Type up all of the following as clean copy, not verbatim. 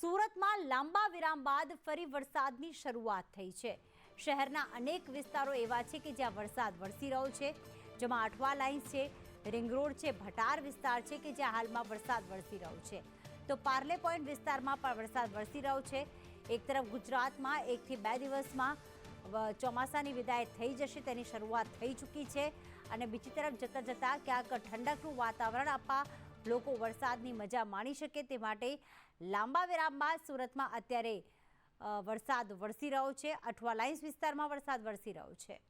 સુરતમાં લાંબા વિરામ બાદ ફરી વરસાદની શરૂઆત થઈ છે। શહેરના અનેક વિસ્તારો એવા છે કે જ્યાં વરસાદ વરસી રહ્યો છે, જેમાં આઠવા લાઇન્સ છે, રિંગ રોડ છે, ભટાર વિસ્તાર છે કે જ્યાં હાલમાં વરસાદ વરસી રહ્યો છે, તો પાર્લે પોઈન્ટ વિસ્તારમાં પણ વરસાદ વરસી રહ્યો છે। એક તરફ ગુજરાતમાં 1 થી 2 દિવસમાં ચોમાસાની વિદાય થઈ જશે તેની શરૂઆત થઈ ચૂકી છે અને બીજી તરફ જતા જતા ક્યાંક ઠંડકનું વાતાવરણ આપવા લોકો વરસાદની મજા માણી શકે તે માટે લાંબા વિરામ બાદ સુરતમાં અત્યારે વરસાદ વરસી રહ્યો છે। અઠવા લાઇન્સ વિસ્તારમાં વરસાદ વરસી રહ્યો છે।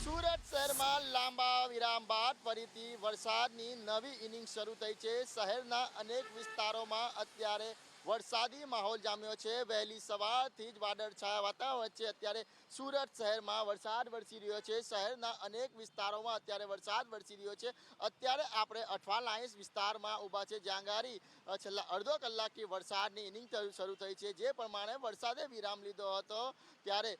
સુરત શહેરમાં લાંબા વિરામ બાદ ફરીથી વરસાદની નવી ઇનિંગ શરૂ થઈ છે। શહેરના અનેક વિસ્તારોમાં અત્યારે વરસાદી માહોલ જામ્યો છે। વહેલી સવારથી જ વાદળછાયા વાતાવરણ વચ્ચે અત્યારે સુરત શહેરમાં વરસાદ વરસી રહ્યો છે। શહેરના અનેક વિસ્તારોમાં અત્યારે વરસાદ વરસી રહ્યો છે। અત્યારે આપણે અઠવા લાઇન્સ વિસ્તારમાં ઊભા છે, જ્યાં ગાડી છેલ્લા અડધો કલાકથી વરસાદની ઇનિંગ શરૂ થઈ છે। જે પ્રમાણે વરસાદે વિરામ લીધો હતો ત્યારે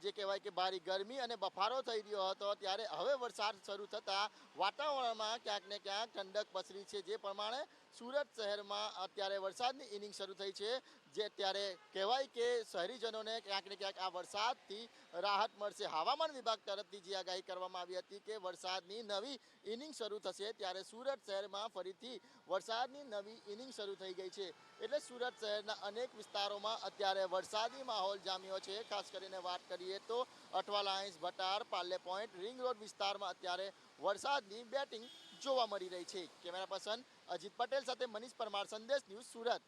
જે કહેવાય કે ભારે ગરમી અને બફારો થઈ રહ્યો હતો, ત્યારે હવે વરસાદ શરૂ થતાં વાતાવરણમાં ક્યાંક ને ક્યાંક ઠંડક પસરી છે। જે પ્રમાણે સુરત શહેરમાં અત્યારે વરસાદની ઇનિંગ શરૂ થઈ છે, જે ત્યારે કહેવાય કે શહેરીજનોને ક્યાંક ને ક્યાંક આ વરસાદથી રાહત મળશે। હવામાન વિભાગ તરફથી જે આગાહી કરવામાં આવી હતી કે વરસાદની નવી ઇનિંગ શરૂ થશે, ત્યારે સુરત શહેરમાં ફરીથી વરસાદની નવી ઇનિંગ શરૂ થઈ ગઈ છે। એટલે સુરત શહેરના અનેક વિસ્તારોમાં અત્યારે વરસાદી માહોલ જામ્યો છે। ખાસ કરીને વાત કરીએ તો Athwa lines, Bhatar, Parle point, ring road વિસ્તારમાં અત્યારે વરસાદની બેટિંગ જોવા મળી રહી છે। કેમેરા પર્સન અજીત પટેલ સાથે મનીષ પરમાર, સંદેશ ન્યૂઝ, સુરત।